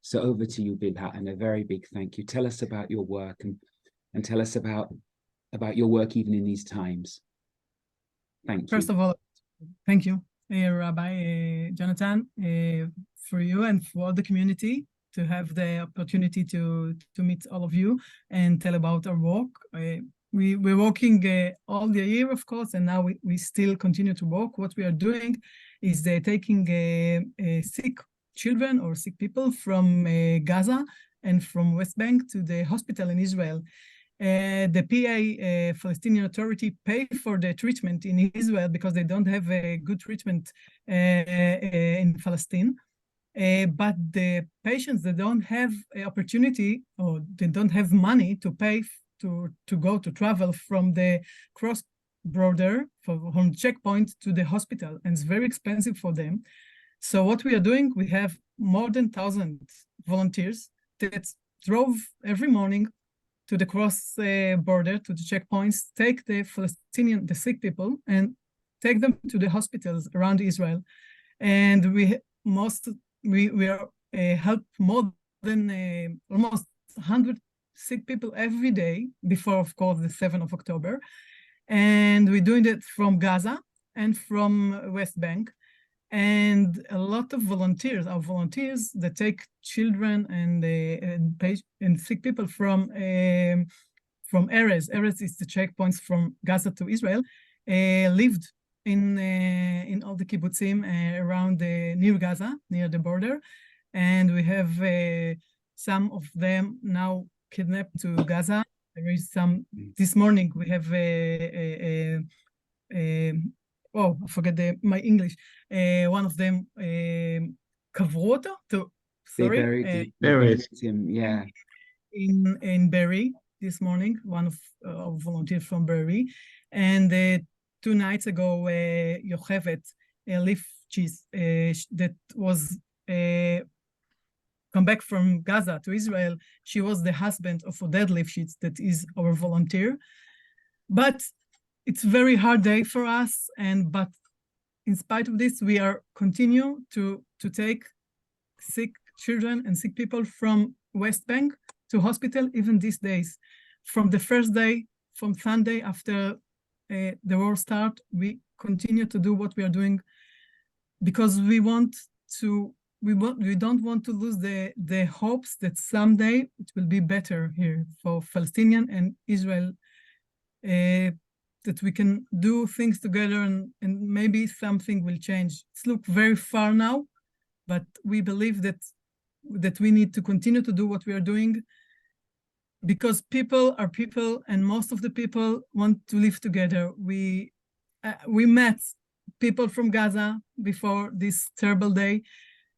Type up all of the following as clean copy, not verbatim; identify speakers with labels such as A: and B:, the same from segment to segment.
A: So over to you, Bilha, and a very big thank you. Tell us about your work and tell us about your work even in these times. Thank you.
B: First of all, thank you, Rabbi Jonathan, for you and for all the community to have the opportunity to meet all of you and tell about our work. We're working all the year, of course, and now we still continue to work. What we are doing is taking sick children or sick people from Gaza and from West Bank to the hospital in Israel. The PA Palestinian Authority pay for the treatment in Israel because they don't have a good treatment in Palestine. But the patients that don't have an opportunity or they don't have money to pay to travel from the cross border from checkpoint to the hospital, and it's very expensive for them. So what we are doing, we have more than 1,000 volunteers that drove every morning to the cross border, to the checkpoints, take the sick people and take them to the hospitals around Israel. And we are help more than almost 100 sick people every day before, of course, the 7th of October. And we're doing it from Gaza and from West Bank. And a lot of volunteers, our volunteers that take children and sick people from Erez. Erez is the checkpoints from Gaza to Israel, lived in all the kibbutzim around near Gaza, near the border. And we have some of them now kidnapped to Gaza. There is some, this morning we have I forget my English. One of them, Kavru oto,
A: They buried him, yeah.
B: In Berry this morning, one of volunteers from Berry. And 2 nights ago, Yochevet Lifchitz, that was come back from Gaza to Israel. She was the husband of Oded Lifchitz, that is our volunteer. But it's a very hard day for us, but in spite of this, we are continue to take sick children and sick people from West Bank to hospital even these days. From the first day, from Sunday after the war start, we continue to do what we are doing because we don't want to lose the hopes that someday it will be better here for Palestinian and Israel. That we can do things together and maybe something will change. It's look very far now, but we believe that we need to continue to do what we are doing because people are people and most of the people want to live together. We met people from Gaza before this terrible day.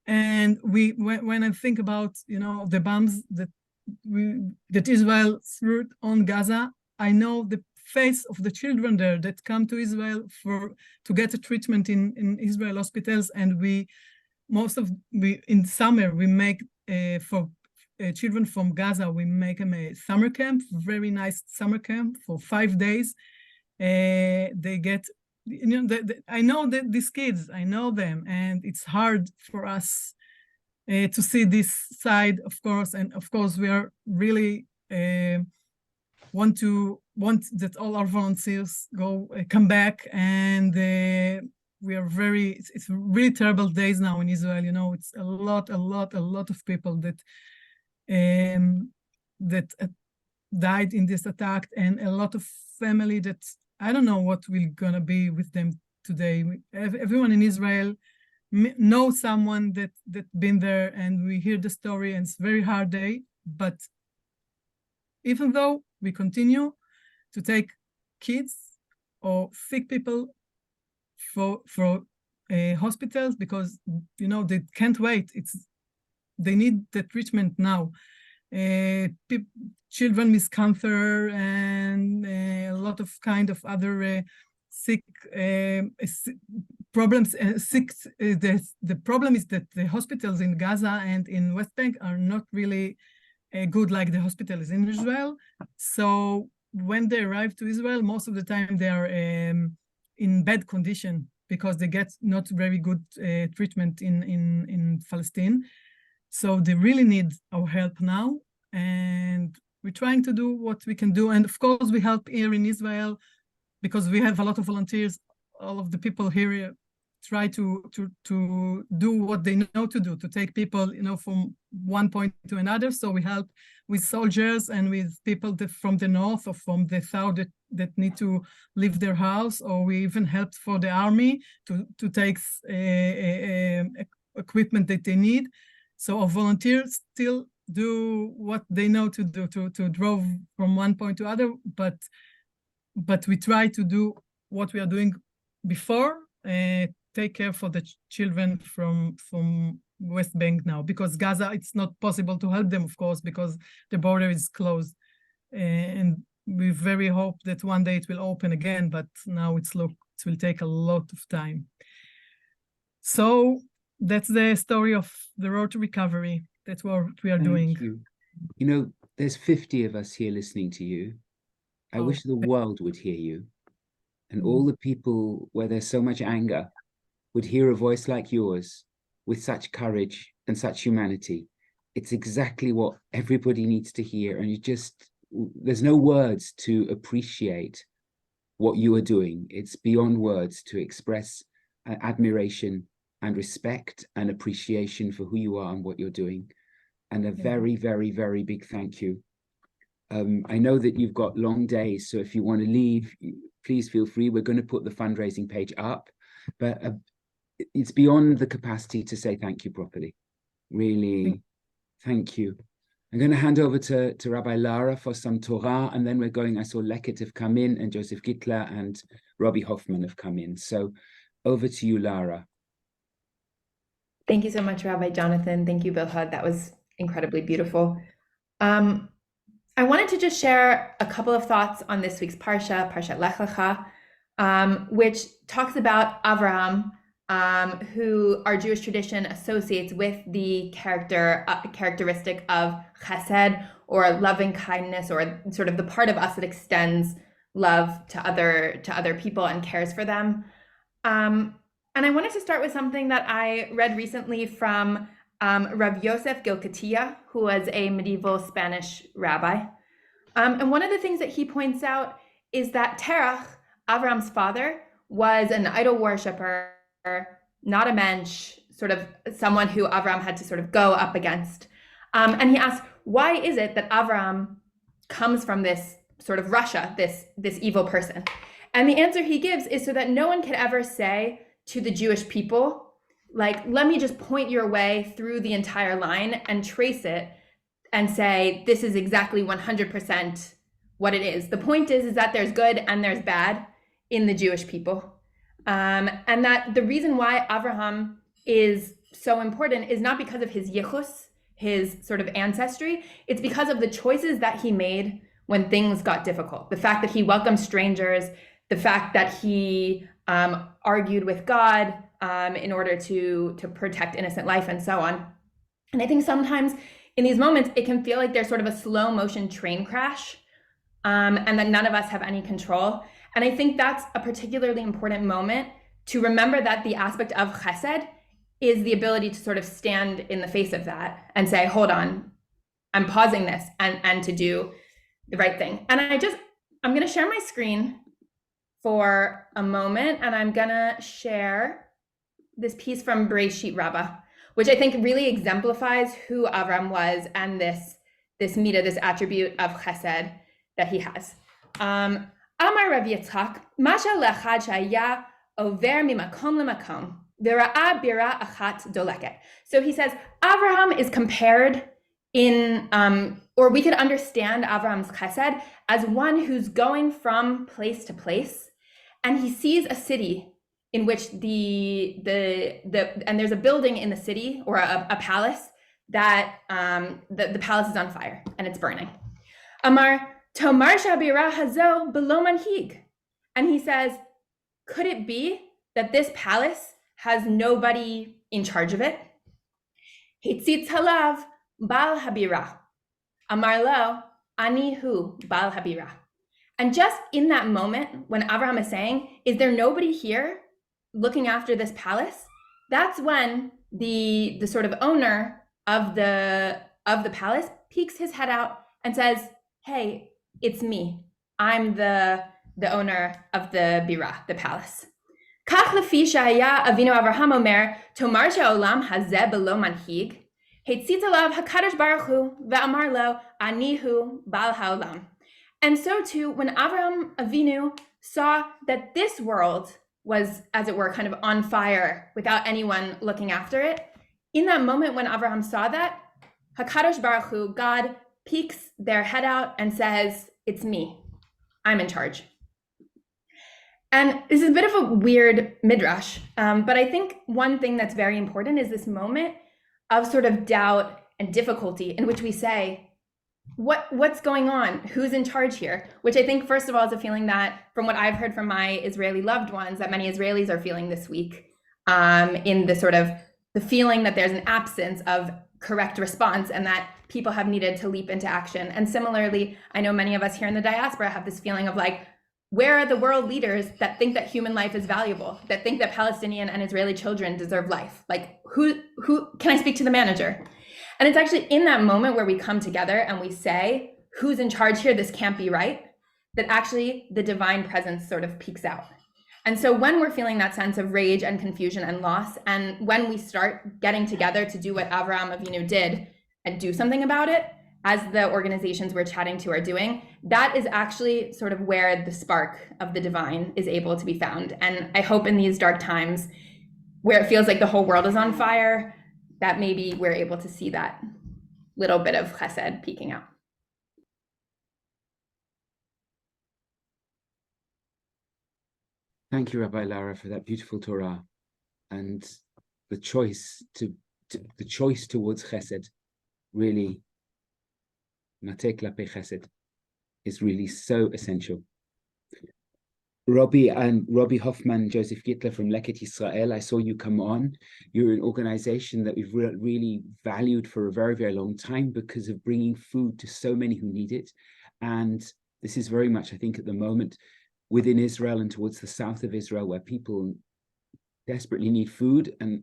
B: And when I think about, the bombs that Israel threw on Gaza, I know the face of the children there that come to Israel to get a treatment in Israel hospitals, and in summer we make for children from Gaza, we make them a summer camp, very nice summer camp for 5 days. They get, I know that these kids, I know them, and it's hard for us to see this side, of course, and of course we are really want that all our volunteers come back, and we are it's really terrible days now in Israel. It's a lot of people that died in this attack, and a lot of family that I don't know what will gonna be with them today. Everyone in Israel knows someone that been there, and we hear the story, and it's a very hard day. But even though we continue to take kids or sick people for hospitals because they can't wait. They need the treatment now. Children with cancer and a lot of kind of other sick problems. The problem is that the hospitals in Gaza and in West Bank are not really good like the hospitals in Israel. So when they arrive to Israel, most of the time they are in bad condition because they get not very good treatment in Palestine. So they really need our help now. And we're trying to do what we can do. And of course, we help here in Israel because we have a lot of volunteers. All of the people here try to do what they know to do, to take people, from one point to another. So we help with soldiers and with people from the north or from the south that need to leave their house, or we even helped for the army to take equipment that they need. So our volunteers still do what they know to do, to drove from one point to other, but we try to do what we are doing before, take care for the children from West Bank now, because Gaza, it's not possible to help them, of course, because the border is closed. And we very hope that one day it will open again, but now it will take a lot of time. So that's the story of the road to recovery. That's what we are doing.
A: You. There's 50 of us here listening to you. I wish the world would hear you. And all the people where there's so much anger would hear a voice like yours with such courage and such humanity. It's exactly what everybody needs to hear. And there's no words to appreciate what you are doing. It's beyond words to express admiration and respect and appreciation for who you are and what you're doing. And a very, very, very big thank you. I know that you've got long days, so if you want to leave, please feel free. We're going to put the fundraising page up, but it's beyond the capacity to say thank you properly. Really, thank you. I'm going to hand over to Rabbi Lara for some Torah, and then I saw Leket have come in, and Joseph Gittler and Robbie Hoffman have come in. So over to you, Lara.
C: Thank you so much, Rabbi Jonathan. Thank you, Bilhad. That was incredibly beautiful. I wanted to just share a couple of thoughts on this week's Parshat Lech Lecha, which talks about Avraham, who our Jewish tradition associates with the characteristic of Chesed, or loving kindness, or sort of the part of us that extends love to other people and cares for them. And I wanted to start with something that I read recently from Rav Yosef Gilkatia, who was a medieval Spanish rabbi. And one of the things that he points out is that Terach, Avram's father, was an idol worshiper, not a mensch, sort of someone who Avram had to sort of go up against. And he asks, why is it that Avram comes from this sort of Russia, this evil person? And the answer he gives is so that no one could ever say to the Jewish people, like, let me just point your way through the entire line and trace it and say, this is exactly 100% what it is. The point is that there's good and there's bad in the Jewish people. And that the reason why Avraham is so important is not because of his yichus, his sort of ancestry. It's because of the choices that he made when things got difficult. The fact that he welcomed strangers, the fact that he argued with God in order to protect innocent life, and so on. And I think sometimes in these moments, it can feel like there's sort of a slow motion train crash, and that none of us have any control. And I think that's a particularly important moment to remember that the aspect of chesed is the ability to sort of stand in the face of that and say, hold on, I'm pausing this and to do the right thing. And I'm gonna share my screen for a moment, and I'm gonna share this piece from Bereshit Rabbah, which I think really exemplifies who Avram was and this midah, this attribute of chesed that he has. Amar Rav Yitzchak, Masha lechad shaya over mimakom lemakom, v'ra'a bira achat doleket. So he says, Avraham is compared in, or we could understand Avraham's chesed as one who's going from place to place, and he sees a city in which and there's a building in the city, or a palace that the palace is on fire and it's burning. Amar Tomar Shabira Hazo below manhig. And he says, could it be that this palace has nobody in charge of it? Hitzitz halav bal habira. Amar lo ani hu bal habira. And just in that moment, when Avraham is saying, is there nobody here looking after this palace? That's when the sort of owner of the palace peeks his head out and says, "Hey, it's me. I'm the owner of the bira, the palace." כך לפי שהיה אבינו אברהם אומר, תאמר שהעולם הזה בלא מנהיג, הציץ עליו הקדוש ברוך הוא ואמר לו, אני הוא בעל העולם. And so too, when Avraham Avinu saw that this world was, as it were, kind of on fire without anyone looking after it, in that moment when Avraham saw that, HaKadosh Baruch Hu, God, peeks their head out and says, it's me. I'm in charge. And this is a bit of a weird midrash, but I think one thing that's very important is this moment of sort of doubt and difficulty in which we say, what's going on? Who's in charge here? Which I think, first of all, is a feeling that, from what I've heard from my Israeli loved ones, that many Israelis are feeling this week, in the sort of the feeling that there's an absence of correct response and that people have needed to leap into action. And similarly, I know many of us here in the diaspora have this feeling of like, where are the world leaders that think that human life is valuable, that think that Palestinian and Israeli children deserve life? Like, who can I speak to the manager? And it's actually in that moment where we come together and we say, who's in charge here? This can't be right. That actually the divine presence sort of peeks out. And so when we're feeling that sense of rage and confusion and loss, and when we start getting together to do what Avraham Avinu did and do something about it, as the organizations we're chatting to are doing, that is actually sort of where the spark of the divine is able to be found. And I hope in these dark times where it feels like the whole world is on fire, that maybe we're able to see that little bit of chesed peeking out.
A: Thank you, Rabbi Lara, for that beautiful Torah and the choice towards chesed. Really, Matei Klape Chesed is really so essential. Robbie Hoffman, Joseph Gittler from Leket Israel, I saw you come on. You're an organization that we've really valued for a very, very long time because of bringing food to so many who need it. And this is very much, I think, at the moment within Israel and towards the south of Israel, where people desperately need food and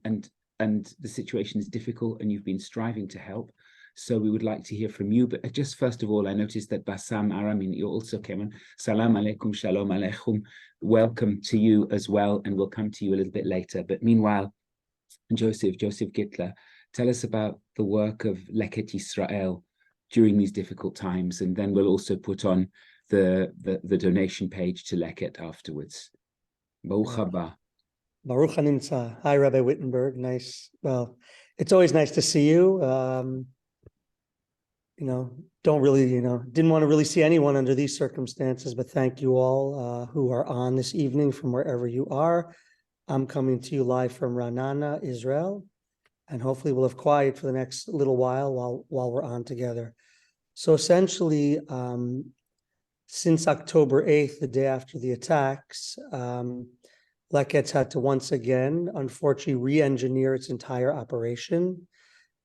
A: the situation is difficult, and you've been striving to help. So we would like to hear from you. But just first of all, I noticed that Bassam Aramin, you also came on. Salam alaikum, shalom alaikum. Welcome to you as well, and we'll come to you a little bit later. But meanwhile, Joseph Gittler, tell us about the work of Leket Israel during these difficult times, and then we'll also put on the donation page to Leket afterwards. Baruch haba.
D: Baruch hanimtza. Hi, Rabbi Wittenberg. Nice. Well, it's always nice to see you. Don't really, didn't want to really see anyone under these circumstances, but thank you all who are on this evening from wherever you are. I'm coming to you live from Ra'anana, Israel, and hopefully we'll have quiet for the next little while we're on together. So essentially, since October 8th, the day after the attacks, Leket's had to once again, unfortunately, re-engineer its entire operation.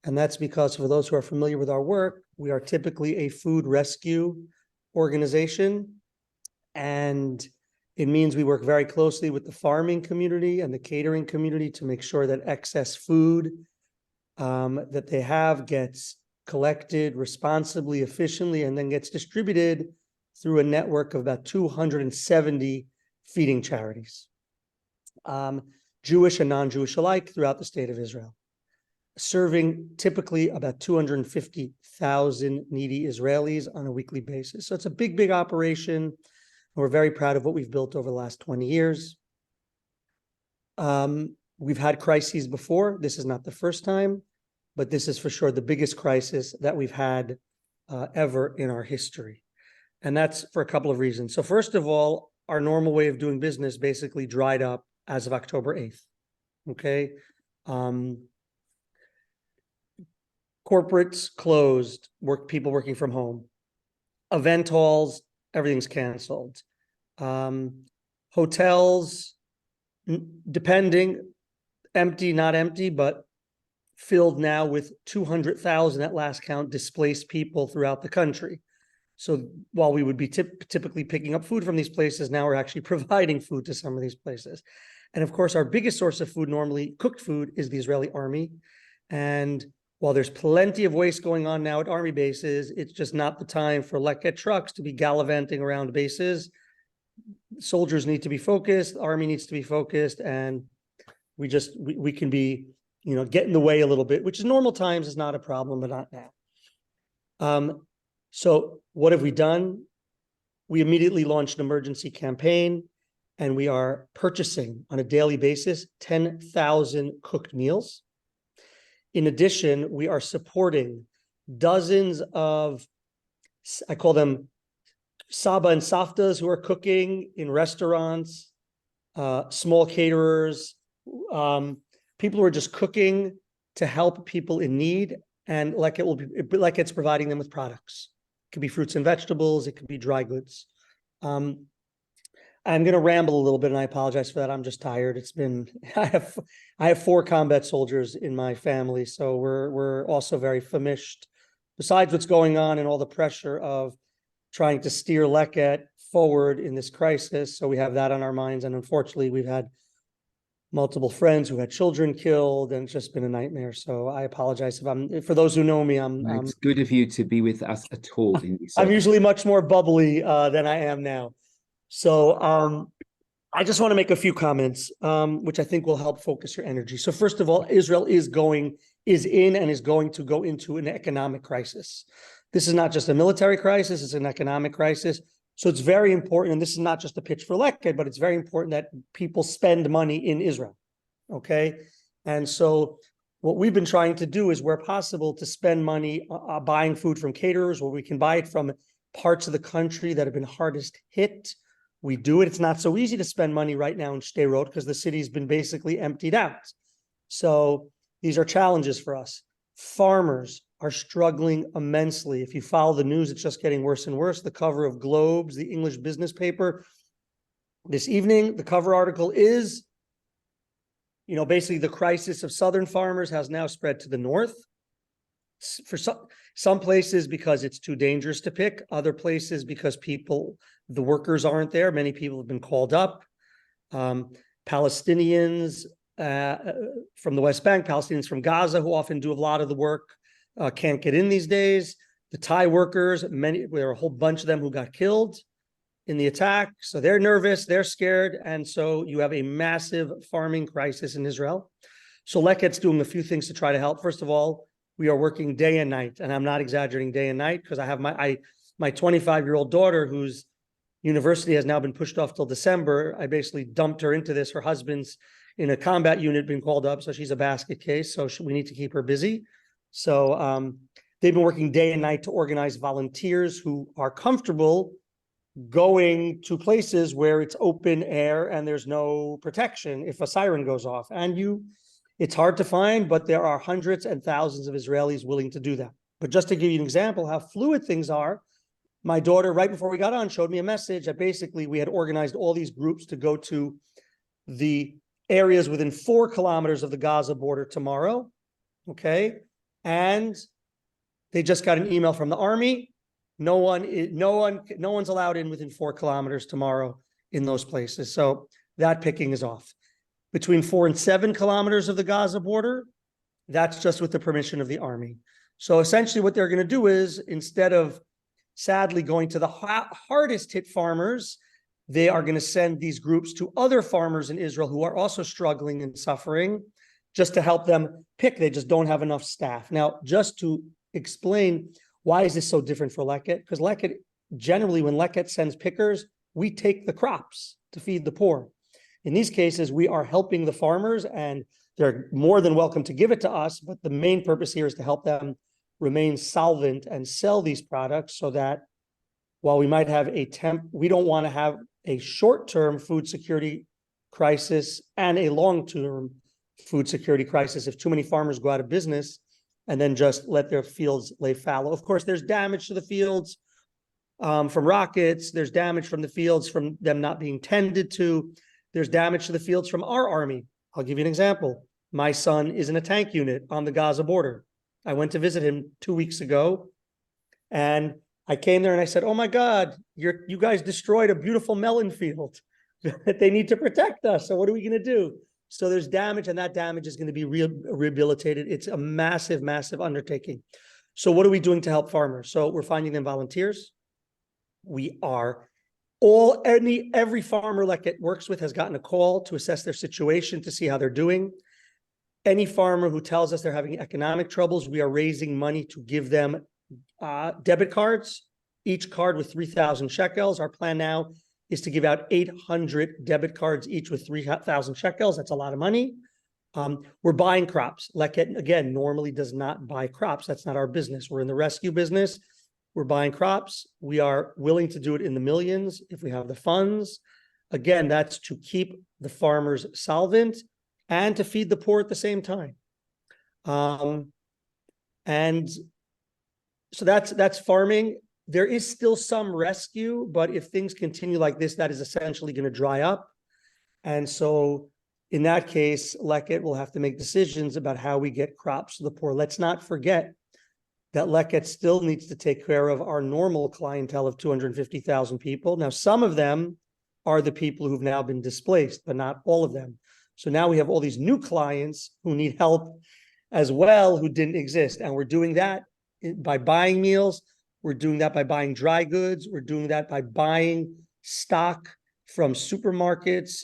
D: And that's because, for those who are familiar with our work, we are typically a food rescue organization. And it means we work very closely with the farming community and the catering community to make sure that excess food that they have gets collected responsibly, efficiently, and then gets distributed through a network of about 270 feeding charities, Jewish and non-Jewish alike, throughout the state of Israel, serving typically about 250,000 needy Israelis on a weekly basis. So it's a big, big operation. We're very proud of what we've built over the last 20 years. We've had crises before. This is not the first time, but this is for sure the biggest crisis that we've had ever in our history. And that's for a couple of reasons. So first of all, our normal way of doing business basically dried up as of October 8th. Okay. Corporates closed, people working from home. Event halls, everything's canceled. Hotels, depending, empty, not empty, but filled now with 200,000 at last count displaced people throughout the country. So while we would be typically picking up food from these places, now we're actually providing food to some of these places. And of course, our biggest source of food, normally cooked food, is the Israeli army. And while there's plenty of waste going on now at Army bases, it's just not the time for Leket trucks to be gallivanting around bases. Soldiers need to be focused, Army needs to be focused, and we can be, get in the way a little bit, which is normal times is not a problem, but not now. So what have we done? We immediately launched an emergency campaign, and we are purchasing on a daily basis 10,000 cooked meals. In addition, we are supporting dozens of, I call them Saba and Saftas, who are cooking in restaurants, small caterers, people who are just cooking to help people in need, and Leket's providing them with products. It could be fruits and vegetables, it could be dry goods. I'm going to ramble a little bit, and I apologize for that. I'm just tired. It's been I have 4 combat soldiers in my family, so we're also very famished. Besides what's going on and all the pressure of trying to steer Leket forward in this crisis, so we have that on our minds. And unfortunately, we've had multiple friends who had children killed, and it's just been a nightmare. So I apologize if for those who know me.
A: It's good of you to be with us at all.
D: I'm usually much more bubbly than I am now. So I just want to make a few comments, which I think will help focus your energy. So first of all, Israel is in and is going to go into an economic crisis. This is not just a military crisis, it's an economic crisis. So it's very important, and this is not just a pitch for Leket, but it's very important that people spend money in Israel, okay? And so what we've been trying to do is, where possible, to spend money buying food from caterers, where we can buy it from parts of the country that have been hardest hit. We do it. It's not so easy to spend money right now in Sderot because the city's been basically emptied out. So these are challenges for us. Farmers are struggling immensely. If you follow the news, it's just getting worse and worse. The cover of Globes, the English business paper, this evening, the cover article is, basically the crisis of southern farmers has now spread to the north. For some places because it's too dangerous to pick, other places because the workers aren't there. Many people have been called up. Palestinians from the West Bank, Palestinians from Gaza, who often do a lot of the work, can't get in these days. The Thai workers, there are a whole bunch of them who got killed in the attack. So they're nervous, they're scared. And so you have a massive farming crisis in Israel. So Leket's doing a few things to try to help. First of all, we are working day and night, and I'm not exaggerating, day and night, because I have my 25-year-old daughter whose university has now been pushed off till December. I basically dumped her into this. Her husband's in a combat unit, been called up, so she's a basket case. So we need to keep her busy. So they've been working day and night to organize volunteers who are comfortable going to places where it's open air and there's no protection if a siren goes off. And it's hard to find, but there are hundreds and thousands of Israelis willing to do that. But just to give you an example how fluid things are, my daughter, right before we got on, showed me a message that basically we had organized all these groups to go to the areas within 4 kilometers of the Gaza border tomorrow, okay? And they just got an email from the army. No one's allowed in within 4 kilometers tomorrow in those places. So that picking is off. Between 4 and 7 kilometers of the Gaza border, that's just with the permission of the army. So essentially what they're going to do is, instead of sadly going to the hardest hit farmers, they are going to send these groups to other farmers in Israel who are also struggling and suffering, just to help them pick. They just don't have enough staff. Now, just to explain why is this so different for Leket, because Leket, generally when Leket sends pickers, we take the crops to feed the poor. In these cases, we are helping the farmers, and they're more than welcome to give it to us, but the main purpose here is to help them remain solvent and sell these products, so that while we might have we don't want to have a short-term food security crisis and a long-term food security crisis if too many farmers go out of business and then just let their fields lay fallow. Of course, there's damage to the fields from rockets. There's damage from the fields from them not being tended to. There's damage to the fields from our army. I'll give you an example. My son is in a tank unit on the Gaza border. I went to visit him 2 weeks ago, and I came there and I said, "Oh my God, you guys destroyed a beautiful melon field that they need to protect us. So what are we going to do?" So there's damage, and that damage is going to be rehabilitated. It's a massive, massive undertaking. So what are we doing to help farmers? So we're finding them volunteers. We are every farmer Leket works with has gotten a call to assess their situation, to see how they're doing. Any farmer who tells us they're having economic troubles, we are raising money to give them debit cards, each card with 3,000 shekels. Our plan now is to give out 800 debit cards, each with 3,000 shekels. That's a lot of money. We're buying crops. Leket, again, normally does not buy crops. That's not our business. We're in the rescue business. We're buying crops. We are willing to do it in the millions if we have the funds. Again, that's to keep the farmers solvent and to feed the poor at the same time. And so that's farming. There is still some rescue, but if things continue like this, that is essentially going to dry up. And so in that case, Leket will have to make decisions about how we get crops to the poor. Let's not forget that Leket still needs to take care of our normal clientele of 250,000 people. Now, some of them are the people who've now been displaced, but not all of them. So now we have all these new clients who need help as well, who didn't exist. And we're doing that by buying meals. We're doing that by buying dry goods. We're doing that by buying stock from supermarkets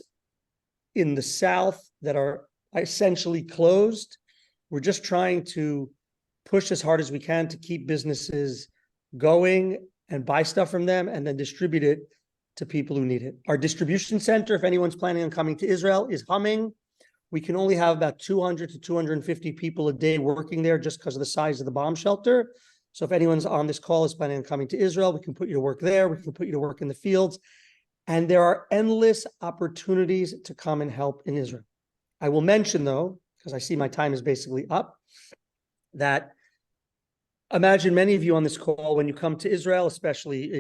D: in the South that are essentially closed. We're just trying to push as hard as we can to keep businesses going and buy stuff from them and then distribute it to people who need it. Our distribution center, if anyone's planning on coming to Israel, is humming. We can only have about 200 to 250 people a day working there just because of the size of the bomb shelter. So if anyone's on this call is planning on coming to Israel, we can put you to work there. We can put you to work in the fields. And there are endless opportunities to come and help in Israel. I will mention, though, because I see my time is basically up, that imagine many of you on this call, when you come to Israel, especially,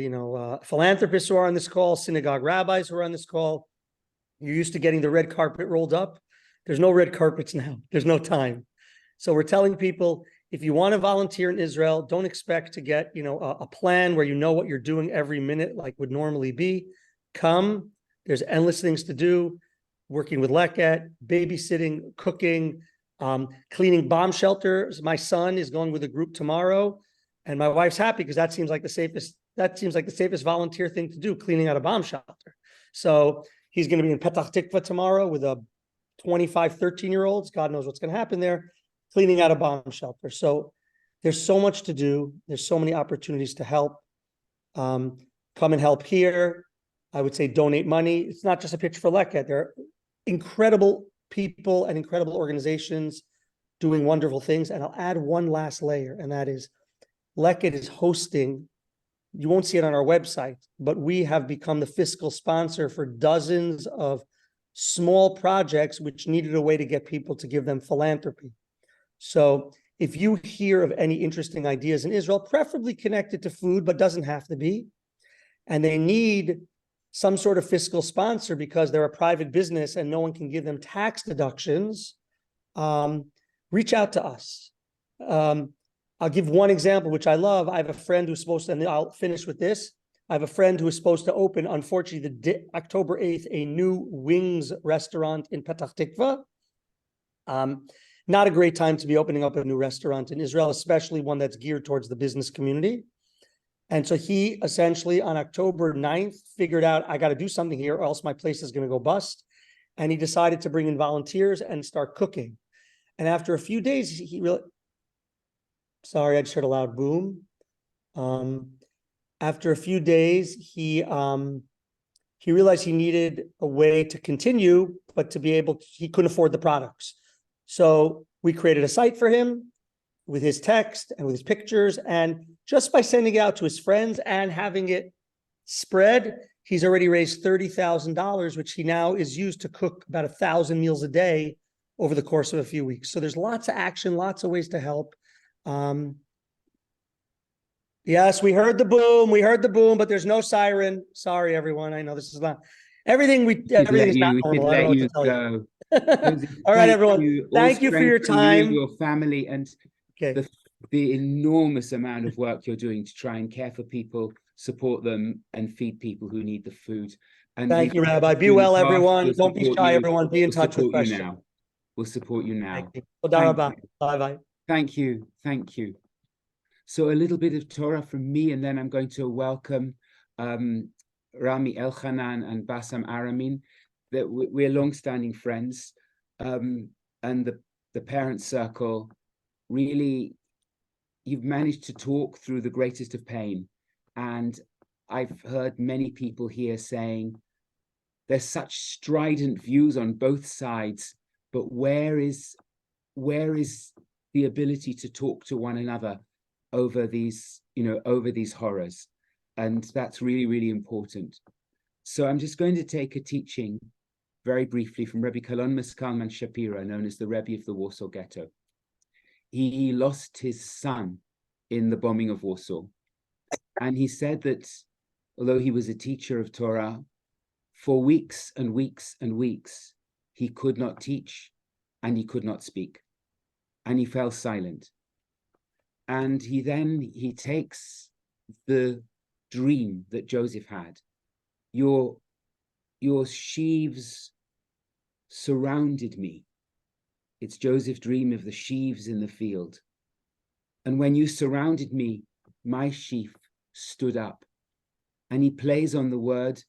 D: philanthropists who are on this call, synagogue rabbis who are on this call, you're used to getting the red carpet rolled up. There's no red carpets now. There's no time. So we're telling people, if you want to volunteer in Israel, don't expect to get, a plan where you know what you're doing every minute like would normally be. Come. There's endless things to do. Working with Leket, babysitting, cooking, cleaning bomb shelters. My son is going with a group tomorrow, and my wife's happy because that seems like the safest volunteer thing to do, cleaning out a bomb shelter. So he's going to be in Petach Tikva tomorrow with a 25, 13-year-olds. God knows what's going to happen there, cleaning out a bomb shelter. So there's so much to do. There's so many opportunities to help. Come and help here. I would say donate money. It's not just a pitch for Leket. There are incredible people and incredible organizations doing wonderful things. And I'll add one last layer, and that is Leket is hosting, you won't see it on our website, but we have become the fiscal sponsor for dozens of small projects which needed a way to get people to give them philanthropy. So if you hear of any interesting ideas in Israel, preferably connected to food, but doesn't have to be, and they need some sort of fiscal sponsor because they're a private business and no one can give them tax deductions, reach out to us. I'll give one example, which I love. I have a friend who's supposed to, and I'll finish with this. I have a friend who is supposed to open, unfortunately, October 8th, a new wings restaurant in Petach Tikva. Not a great time to be opening up a new restaurant in Israel, especially one that's geared towards the business community. And so he essentially on October 9th figured out, I got to do something here or else my place is going to go bust. And he decided to bring in volunteers and start cooking. And after a few days, he really, sorry, I just heard a loud boom. After a few days, he realized he needed a way to continue, but to be able to, he couldn't afford the products. So we created a site for him with his text and with his pictures. And just by sending it out to his friends and having it spread, he's already raised $30,000, which he now is used to cook about 1,000 meals a day over the course of a few weeks. So there's lots of action, lots of ways to help. Yes, we heard the boom, but there's no siren. Sorry, everyone. I know this is not everything. Everything is not normal. I don't know what to tell you. All right, everyone. Thank you for your time.
A: Your family, and the enormous amount of work you're doing to try and care for people, support them, and feed people who need the food. And
D: Thank you,
A: if
D: Rabbi. Be
A: you're in
D: well,
A: the past,
D: everyone.
A: we'll
D: Don't be
A: support
D: shy,
A: you.
D: everyone. Be in
A: We'll
D: touch with
A: support you
D: questions.
A: now. We'll support you now.
D: Thank you. Toda
A: Thank
D: rabba.
A: you.
D: Bye-bye.
A: Thank you. Thank you. So a little bit of Torah from me, and then I'm going to welcome Rami Elchanan and Bassam Aramin. That we're long-standing friends, and the parent circle. Really, you've managed to talk through the greatest of pain, and I've heard many people here saying there's such strident views on both sides, but where is the ability to talk to one another over these, over these horrors? And that's really, really important. So I'm just going to take a teaching very briefly from Rebbe Kalon Meskalman Shapira, known as the Rebbe of the Warsaw Ghetto. He lost his son in the bombing of Warsaw. And he said that although he was a teacher of Torah, for weeks and weeks and weeks, he could not teach and he could not speak. And he fell silent. And he takes the dream that Joseph had. Your sheaves surrounded me. It's Joseph's dream of the sheaves in the field. And when you surrounded me, my sheaf stood up. And he plays on the word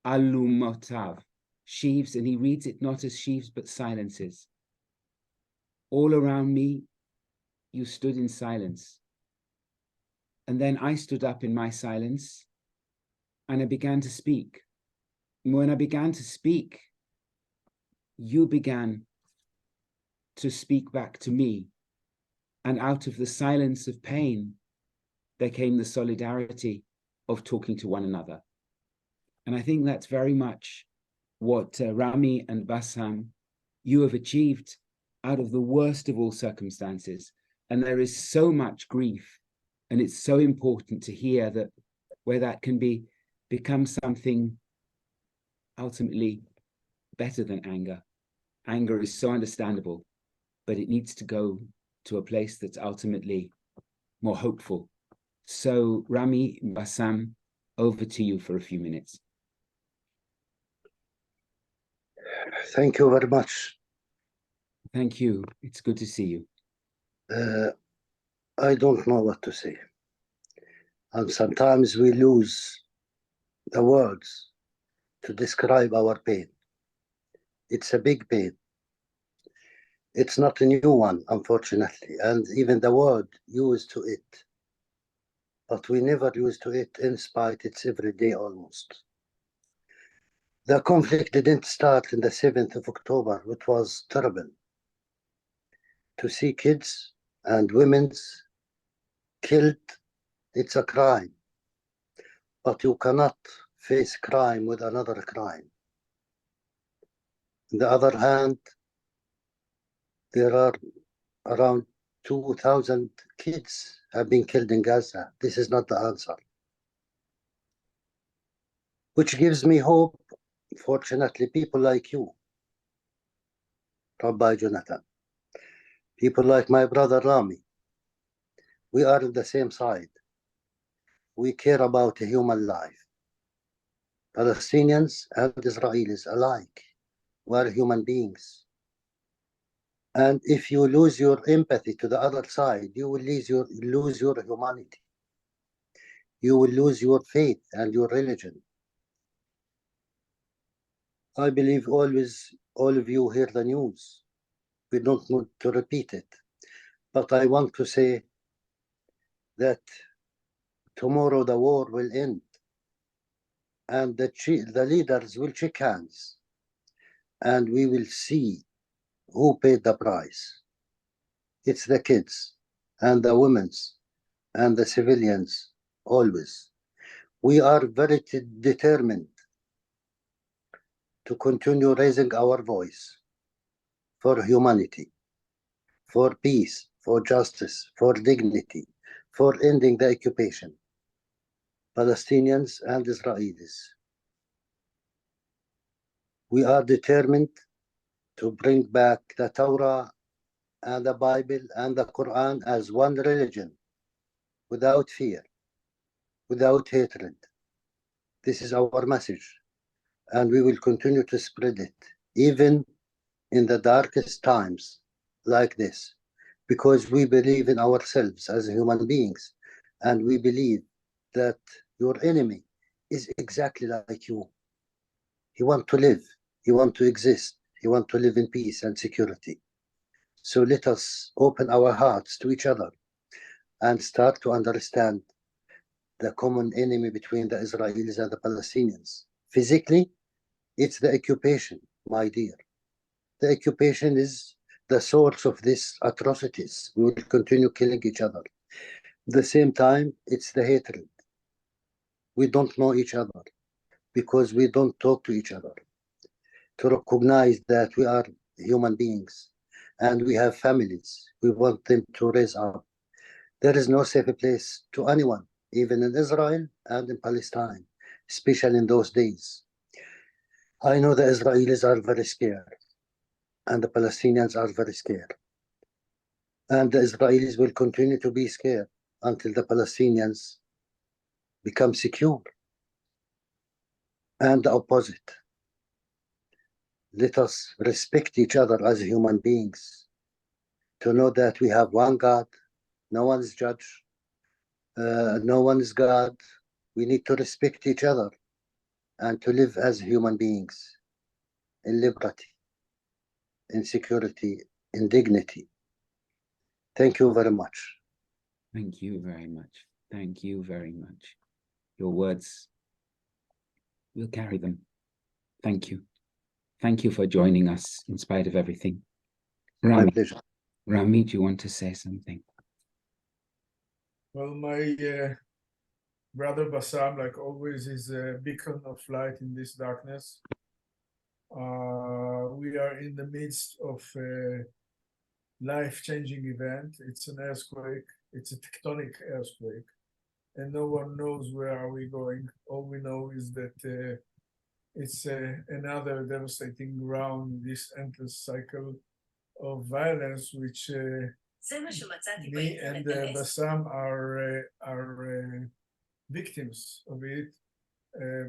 A: alumotav, sheaves, and he reads it not as sheaves, but silences. All around me, you stood in silence. And then I stood up in my silence and I began to speak. And when I began to speak, you began to speak back to me. And out of the silence of pain, there came the solidarity of talking to one another. And I think that's very much what Rami and Bassam, you have achieved out of the worst of all circumstances. And there is so much grief. And it's so important to hear that where that can become something ultimately better than anger. Anger is so understandable, but it needs to go to a place that's ultimately more hopeful. So Rami, Bassam, over to you for a few minutes.
E: Thank you very much.
A: Thank you. It's good to see you.
E: I don't know what to say. And sometimes we lose the words to describe our pain. It's a big pain. It's not a new one, unfortunately, and even the word used to it. But we never used to it, in spite it's every day almost. The conflict didn't start on the 7th of October, which was terrible. To see kids and women's killed, it's a crime. But you cannot face crime with another crime. On the other hand, there are around 2,000 kids have been killed in Gaza. This is not the answer. Which gives me hope, fortunately, people like you, Rabbi Jonathan, people like my brother Rami. We are on the same side. We care about a human life. Palestinians and Israelis alike. We are human beings. And if you lose your empathy to the other side, you will lose your humanity. You will lose your faith and your religion. I believe always all of you hear the news. We don't want to repeat it. But I want to say that tomorrow the war will end and the leaders will shake hands and we will see who paid the price. It's the kids and the women and the civilians, always. We are very determined to continue raising our voice for humanity, for peace, for justice, for dignity, for ending the occupation, Palestinians and Israelis. We are determined to bring back the Torah and the Bible and the Quran as one religion, without fear, without hatred. This is our message. and we will continue to spread it, even in the darkest times like this, because we believe in ourselves as human beings, and we believe that your enemy is exactly like you. He wants to live, he wants to exist, he wants to live in peace and security. So let us open our hearts to each other and start to understand the common enemy between the Israelis and the Palestinians. Physically, it's the occupation, my dear. The occupation is the source of these atrocities. We will continue killing each other. At the same time, it's the hatred. We don't know each other because we don't talk to each other. To recognize that we are human beings and we have families. We want them to raise up. There is no safe place to anyone, even in Israel and in Palestine, especially in those days. I know the Israelis are very scared and the Palestinians are very scared. And the Israelis will continue to be scared until the Palestinians become secure. And the opposite. Let us respect each other as human beings, to know that we have one God, no one is judge, no one is God. We need to respect each other and to live as human beings in liberty, in security, in dignity. Thank you very much.
A: Thank you very much. Thank you very much. Your words, we'll carry them. Thank you. Thank you for joining us in spite of everything.
E: My pleasure.
A: Rami, do you want to say something?
F: Well, my brother Bassam, like always, is a beacon of light in this darkness. We are in the midst of a life-changing event. It's an earthquake. It's a tectonic earthquake. And no one knows where are we going. All we know is that it's another devastating round in this endless cycle of violence, which me and Bassam are victims of it.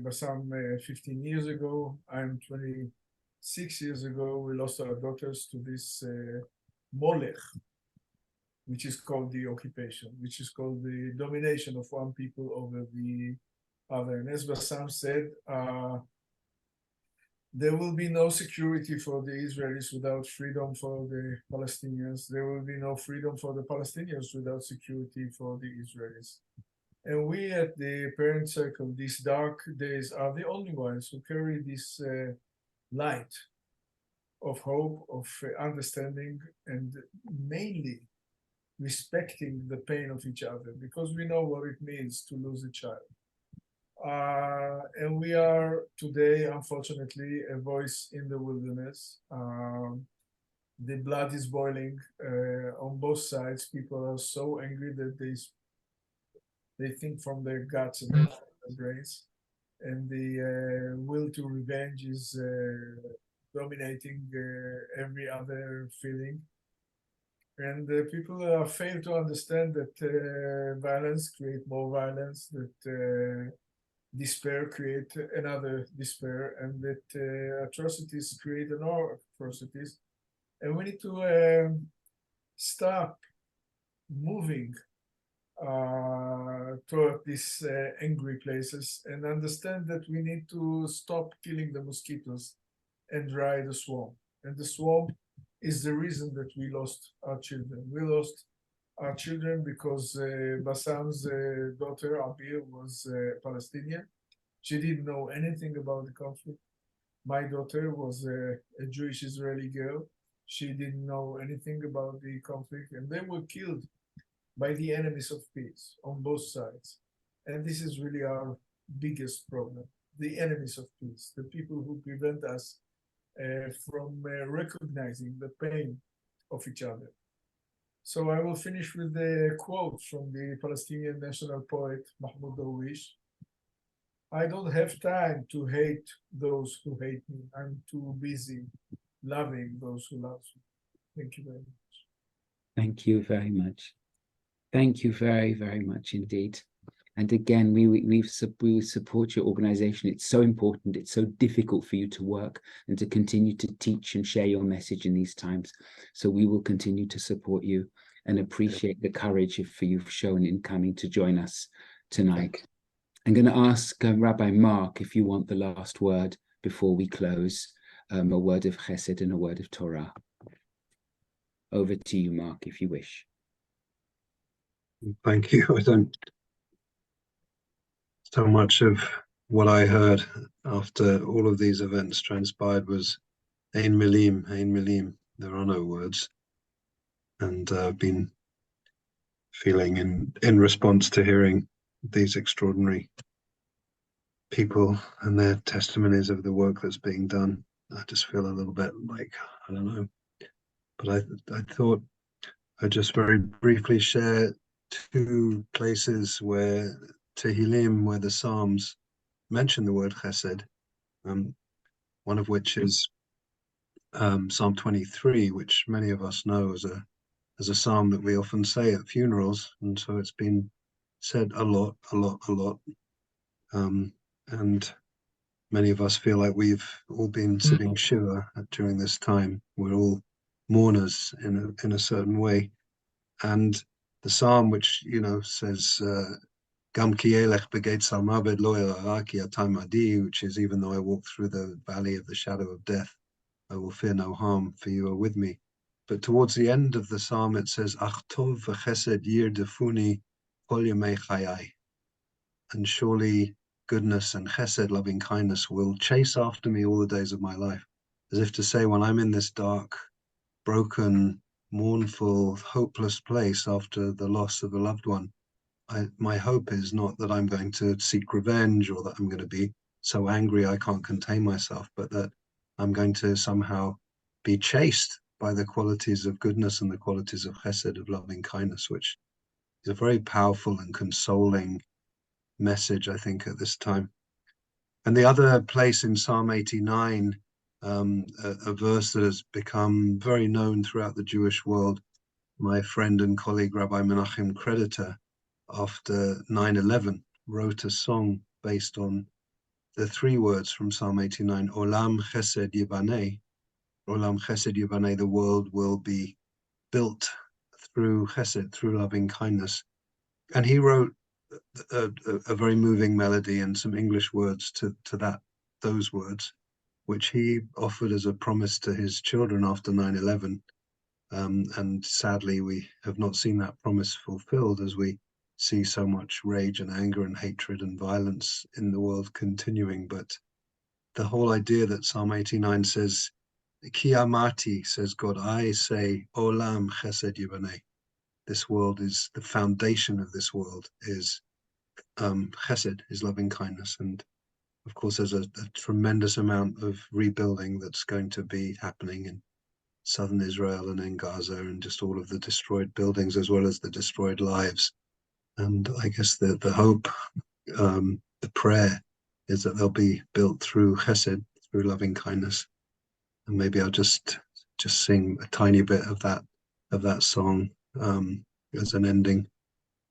F: Bassam 15 years ago, I'm 26 years ago, we lost our daughters to this molech, which is called the occupation, which is called the domination of one people over the other. And as Bassam said, there will be no security for the Israelis without freedom for the Palestinians. There will be no freedom for the Palestinians without security for the Israelis. And we at the Parent Circle, these dark days, are the only ones who carry this light of hope, of understanding, and mainly respecting the pain of each other, because we know what it means to lose a child. And we are today, unfortunately, a voice in the wilderness. The blood is boiling on both sides. People are so angry that they think from their guts and not from their brains. And the will to revenge is dominating every other feeling. And people fail to understand that violence creates more violence, that despair creates another despair, and that atrocities create another atrocities. And we need to stop moving toward these angry places and understand that we need to stop killing the mosquitoes and dry the swamp. And the swamp is the reason that we lost our children. We lost our children because Bassam's daughter, Abir, was Palestinian. She didn't know anything about the conflict. My daughter was a Jewish Israeli girl. She didn't know anything about the conflict, and they were killed by the enemies of peace on both sides. And this is really our biggest problem, the enemies of peace, the people who prevent us from recognizing the pain of each other. So I will finish with a quote from the Palestinian national poet, Mahmoud Darwish. I don't have time to hate those who hate me. I'm too busy loving those who love me. Thank you very much.
A: Thank you very much. Thank you very, very much indeed. And again, we support your organization. It's so important. It's so difficult for you to work and to continue to teach and share your message in these times. So we will continue to support you and appreciate the courage for you've shown in coming to join us tonight. I'm going to ask Rabbi Marc if you want the last word before we close, a word of Chesed and a word of Torah. Over to you, Marc, if you wish.
G: Thank you. So much of what I heard after all of these events transpired was Ein Milim, Ein Milim. There are no words. And I've been feeling in response to hearing these extraordinary people and their testimonies of the work that's being done. I just feel a little bit like, I don't know. But I thought I'd just very briefly share two places where Tehillim, where the Psalms mention the word Chesed, one of which is Psalm 23, which many of us know as a psalm that we often say at funerals, and so it's been said a lot. And many of us feel like we've all been sitting shiva during this time. We're all mourners in a certain way. And the psalm, which says Gam ki elech begetz hamaved lo erara ki ata imadi, which is, even though I walk through the valley of the shadow of death, I will fear no harm, for you are with me. But towards the end of the psalm, it says, Ach tov v'chesed yirdefuni kol yemei chayai. And surely goodness and chesed, loving kindness, will chase after me all the days of my life. As if to say, when I'm in this dark, broken, mournful, hopeless place after the loss of a loved one, my hope is not that I'm going to seek revenge or that I'm going to be so angry I can't contain myself, but that I'm going to somehow be chased by the qualities of goodness and the qualities of chesed, of loving kindness, which is a very powerful and consoling message, I think, at this time. And the other place in Psalm 89, a verse that has become very known throughout the Jewish world. My friend and colleague Rabbi Menachem Creditor, after 9/11, wrote a song based on the three words from Psalm 89, Olam Chesed Yibaneh. Olam Chesed Yibaneh, the world will be built through Chesed, through loving kindness. And he wrote a very moving melody and some English words to those words, which he offered as a promise to his children after 9/11. And sadly, we have not seen that promise fulfilled, as we see so much rage and anger and hatred and violence in the world continuing. But the whole idea that Psalm 89 says, Ki amati, says God, I say, Olam Chesed Yibaneh. This world is, the foundation of this world is Chesed, is loving kindness. And of course, there's a tremendous amount of rebuilding that's going to be happening in southern Israel and in Gaza, and just all of the destroyed buildings as well as the destroyed lives. And I guess the hope, the prayer, is that they'll be built through Chesed, through loving kindness. And maybe I'll just sing a tiny bit of that song as an ending.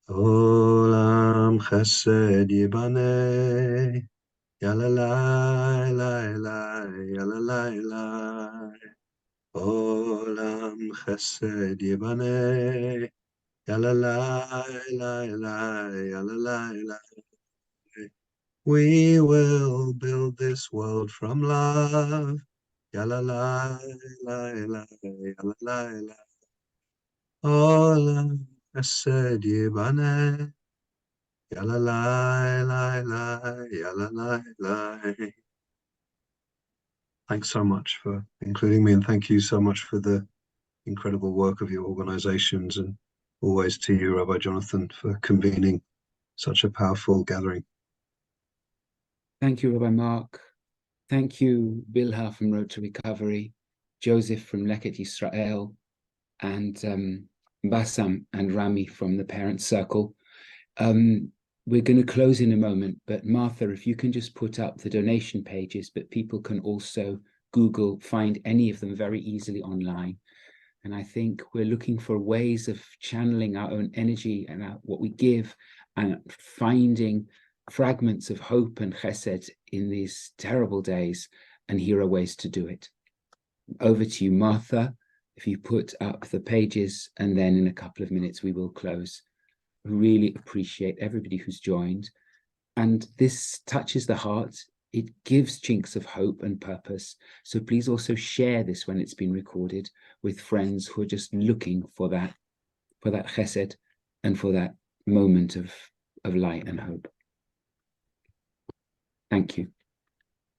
G: Olam Chesed Yibaneh, Yalalai lai lai, Yalalai lai. Olam Chesed Yibaneh, Yalalai lai lai, Yalalai lai. We will build this world from love. Yalalai lai lai, Yalalai lai. Olam Chesed Yibaneh, Yalalai lai lai, Yalalai lai. Thanks so much for including me, and thank you so much for the incredible work of your organizations, and always to you, Rabbi Jonathan, for convening such a powerful gathering.
A: Thank you, Rabbi Marc. Thank you, Bilha from Road to Recovery, Joseph from Leket Yisrael, and Bassam and Rami from the Parents Circle. We're going to close in a moment, but Martha, if you can just put up the donation pages, but people can also Google, find any of them very easily online. And I think we're looking for ways of channeling our own energy and what we give and finding fragments of hope and chesed in these terrible days, and here are ways to do it. Over to you, Martha, if you put up the pages, and then in a couple of minutes we will close. Really appreciate everybody who's joined, and this touches the heart. It gives chinks of hope and purpose. So please also share this when it's been recorded with friends who are just looking for that chesed and for that moment of light and hope. Thank you.